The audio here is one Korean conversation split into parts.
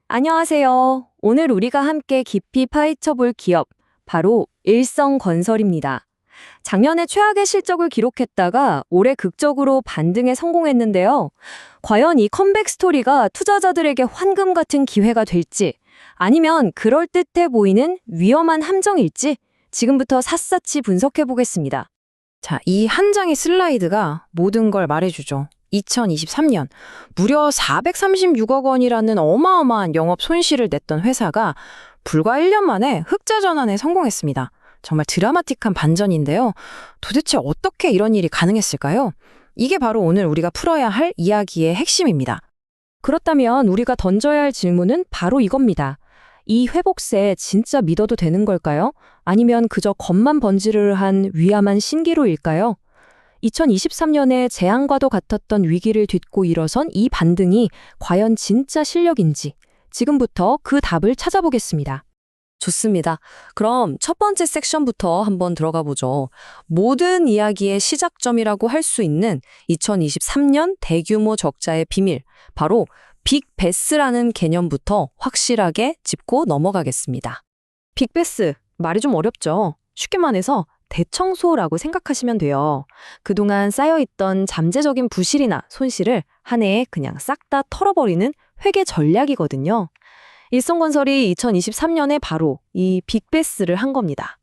안녕하세요. 오늘 우리가 함께 깊이 파헤쳐 볼 기업, 바로 일성건설입니다. 작년에 최악의 실적을 기록했다가 올해 극적으로 반등에 성공했는데요. 과연 이 컴백 스토리가 투자자들에게 황금 같은 기회가 될지, 아니면 그럴듯해 보이는 위험한 함정일지 지금부터 샅샅이 분석해 보겠습니다. 자, 이 한 장의 슬라이드가 모든 걸 말해주죠. 2023년 무려 436억 원이라는 어마어마한 영업 손실을 냈던 회사가 불과 1년 만에 흑자 전환에 성공했습니다. 정말 드라마틱한 반전인데요. 도대체 어떻게 이런 일이 가능했을까요? 이게 바로 오늘 우리가 풀어야 할 이야기의 핵심입니다. 그렇다면 우리가 던져야 할 질문은 바로 이겁니다. 이 회복세 진짜 믿어도 되는 걸까요? 아니면 그저 겉만 번지르르 한 위암한 신기루일까요? 2023년에 재앙과도 같았던 위기를 딛고 일어선 이 반등이 과연 진짜 실력인지 지금부터 그 답을 찾아보겠습니다. 좋습니다. 그럼 첫 번째 섹션부터 한번 들어가 보죠. 모든 이야기의 시작점이라고 할 수 있는 2023년 대규모 적자의 비밀, 바로 빅베스라는 개념부터 확실하게 짚고 넘어가겠습니다. 빅베스, 말이 좀 어렵죠? 쉽게 말해서 대청소라고 생각하시면 돼요. 그동안 쌓여있던 잠재적인 부실이나 손실을 한 해에 그냥 싹 다 털어버리는 회계 전략이거든요. 일성건설이 2023년에 바로 이 빅베스를 한 겁니다.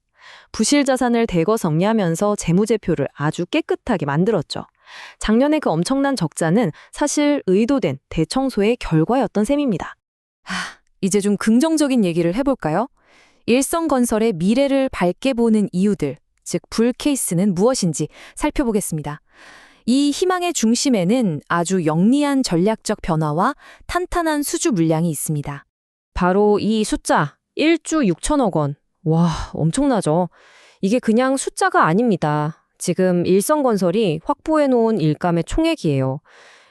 부실 자산을 대거 정리하면서 재무제표를 아주 깨끗하게 만들었죠. 작년에 그 엄청난 적자는 사실 의도된 대청소의 결과였던 셈입니다. 이제 좀 긍정적인 얘기를 해볼까요? 일성건설의 미래를 밝게 보는 이유들, 즉 불케이스는 무엇인지 살펴보겠습니다. 이 희망의 중심에는 아주 영리한 전략적 변화와 탄탄한 수주 물량이 있습니다. 바로 이 숫자, 1조 6천억 원. 와, 엄청나죠? 이게 그냥 숫자가 아닙니다. 지금 일성건설이 확보해놓은 일감의 총액이에요.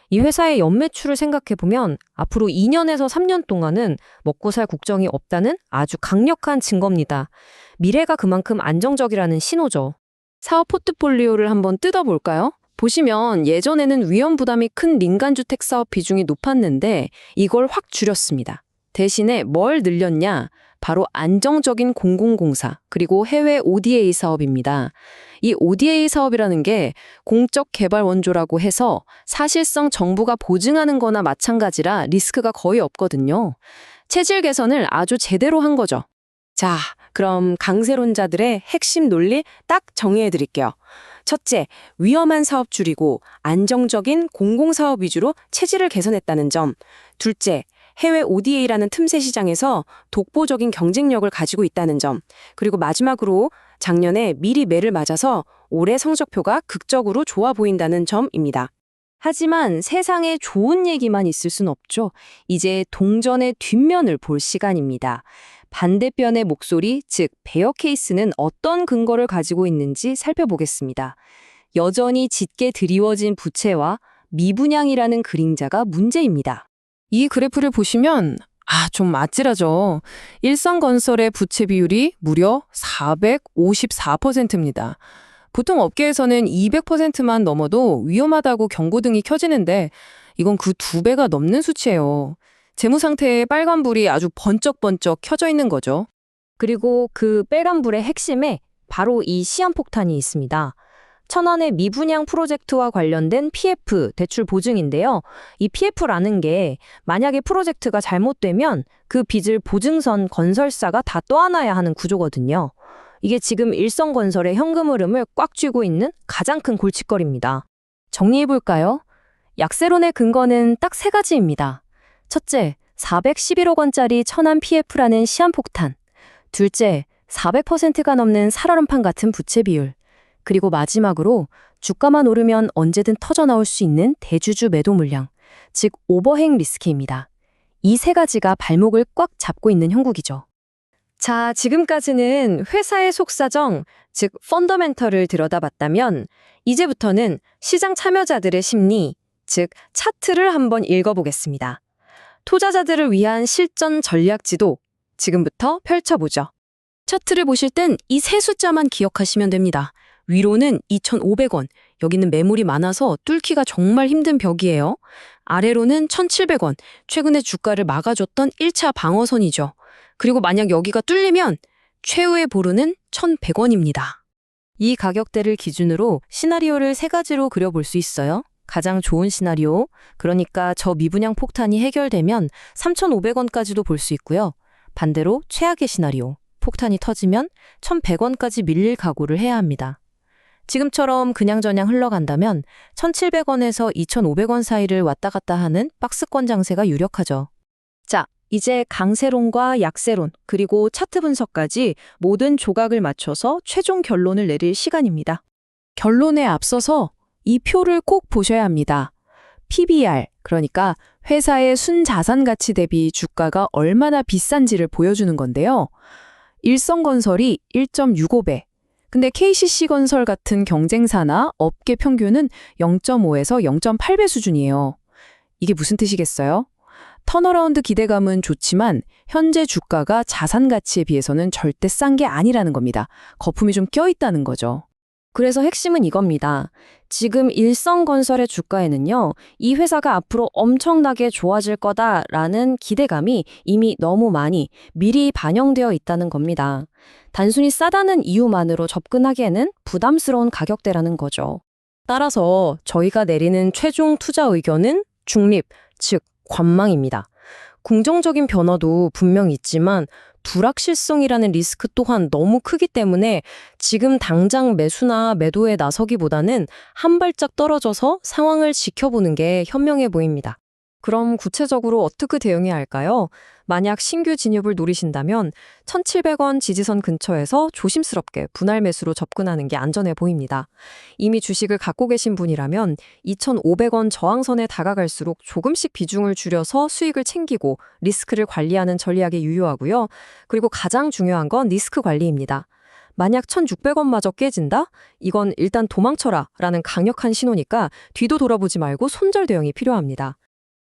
이 회사의 연매출을 생각해보면 앞으로 2년에서 3년 동안은 먹고 살 국정이 없다는 아주 강력한 증거입니다. 미래가 그만큼 안정적이라는 신호죠. 사업 포트폴리오를 한번 뜯어볼까요? 보시면 예전에는 위험 부담이 큰 민간주택 사업 비중이 높았는데 이걸 확 줄였습니다. 대신에 뭘 늘렸냐? 바로 안정적인 공공공사, 그리고 해외 ODA 사업입니다. 이 ODA 사업이라는 게 공적 개발 원조라고 해서 사실상 정부가 보증하는 거나 마찬가지라 리스크가 거의 없거든요. 체질 개선을 아주 제대로 한 거죠. 자, 그럼 강세론자들의 핵심 논리 딱 정리해 드릴게요. 첫째, 위험한 사업 줄이고 안정적인 공공사업 위주로 체질을 개선했다는 점. 둘째, 해외 ODA라는 틈새 시장에서 독보적인 경쟁력을 가지고 있다는 점. 그리고 마지막으로 작년에 미리 매를 맞아서 올해 성적표가 극적으로 좋아 보인다는 점입니다. 하지만 세상에 좋은 얘기만 있을 순 없죠. 이제 동전의 뒷면을 볼 시간입니다. 반대편의 목소리, 즉 베어 케이스는 어떤 근거를 가지고 있는지 살펴보겠습니다. 여전히 짙게 드리워진 부채와 미분양이라는 그림자가 문제입니다. 이 그래프를 보시면 좀 아찔하죠. 일성건설의 부채 비율이 무려 454%입니다. 보통 업계에서는 200%만 넘어도 위험하다고 경고등이 켜지는데 이건 그 2배가 넘는 수치예요. 재무 상태에 빨간불이 아주 번쩍번쩍 켜져 있는 거죠. 그리고 그 빨간불의 핵심에 바로 이 시한폭탄이 있습니다. 천안의 미분양 프로젝트와 관련된 PF, 대출 보증인데요. 이 PF라는 게 만약에 프로젝트가 잘못되면 그 빚을 보증선 건설사가 다 떠안아야 하는 구조거든요. 이게 지금 일성건설의 현금 흐름을 꽉 쥐고 있는 가장 큰 골칫거리입니다. 정리해볼까요? 약세론의 근거는 딱 3가지입니다. 첫째, 411억 원짜리 천안 PF라는 시한폭탄. 둘째, 400%가 넘는 살얼음판 같은 부채 비율. 그리고 마지막으로 주가만 오르면 언제든 터져나올 수 있는 대주주 매도 물량, 즉 오버행 리스크입니다. 이 3가지가 발목을 꽉 잡고 있는 형국이죠. 자, 지금까지는 회사의 속사정, 즉 펀더멘털을 들여다봤다면 이제부터는 시장 참여자들의 심리, 즉 차트를 한번 읽어보겠습니다. 투자자들을 위한 실전 전략 지도, 지금부터 펼쳐보죠. 차트를 보실 땐 이 3숫자만 기억하시면 됩니다. 위로는 2,500원, 여기는 매물이 많아서 뚫기가 정말 힘든 벽이에요. 아래로는 1,700원, 최근에 주가를 막아줬던 1차 방어선이죠. 그리고 만약 여기가 뚫리면 최후의 보루는 1,100원입니다. 이 가격대를 기준으로 시나리오를 세 가지로 그려볼 수 있어요. 가장 좋은 시나리오, 그러니까 저 미분양 폭탄이 해결되면 3,500원까지도 볼 수 있고요. 반대로 최악의 시나리오, 폭탄이 터지면 1,100원까지 밀릴 각오를 해야 합니다. 지금처럼 그냥저냥 흘러간다면 1,700원에서 2,500원 사이를 왔다 갔다 하는 박스권 장세가 유력하죠. 자, 이제 강세론과 약세론, 그리고 차트 분석까지 모든 조각을 맞춰서 최종 결론을 내릴 시간입니다. 결론에 앞서서 이 표를 꼭 보셔야 합니다. PBR, 그러니까 회사의 순자산 가치 대비 주가가 얼마나 비싼지를 보여주는 건데요. 일성건설이 1.65배, 근데 KCC건설 같은 경쟁사나 업계 평균은 0.5에서 0.8배 수준이에요. 이게 무슨 뜻이겠어요? 턴어라운드 기대감은 좋지만 현재 주가가 자산 가치에 비해서는 절대 싼 게 아니라는 겁니다. 거품이 좀 껴있다는 거죠. 그래서 핵심은 이겁니다. 지금 일성건설의 주가에는요, 이 회사가 앞으로 엄청나게 좋아질 거다라는 기대감이 이미 너무 많이 미리 반영되어 있다는 겁니다. 단순히 싸다는 이유만으로 접근하기에는 부담스러운 가격대라는 거죠. 따라서 저희가 내리는 최종 투자 의견은 중립, 즉 관망입니다. 긍정적인 변화도 분명 있지만 불확실성이라는 리스크 또한 너무 크기 때문에 지금 당장 매수나 매도에 나서기보다는 한 발짝 떨어져서 상황을 지켜보는 게 현명해 보입니다. 그럼 구체적으로 어떻게 대응해야 할까요? 만약 신규 진입을 노리신다면 1,700원 지지선 근처에서 조심스럽게 분할 매수로 접근하는 게 안전해 보입니다. 이미 주식을 갖고 계신 분이라면 2,500원 저항선에 다가갈수록 조금씩 비중을 줄여서 수익을 챙기고 리스크를 관리하는 전략이 유효하고요. 그리고 가장 중요한 건 리스크 관리입니다. 만약 1,600원마저 깨진다? 이건 일단 도망쳐라 라는 강력한 신호니까 뒤도 돌아보지 말고 손절 대응이 필요합니다.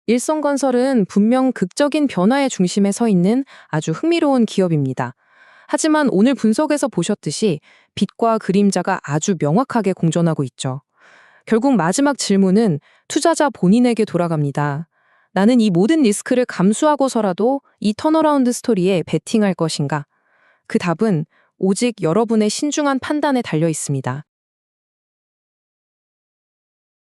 일성건설은 분명 극적인 변화의 중심에 서 있는 아주 흥미로운 기업입니다. 하지만 오늘 분석에서 보셨듯이 빛과 그림자가 아주 명확하게 공존하고 있죠. 결국 마지막 질문은 투자자 본인에게 돌아갑니다. 나는 이 모든 리스크를 감수하고서라도 이 턴어라운드 스토리에 베팅할 것인가? 그 답은 오직 여러분의 신중한 판단에 달려 있습니다.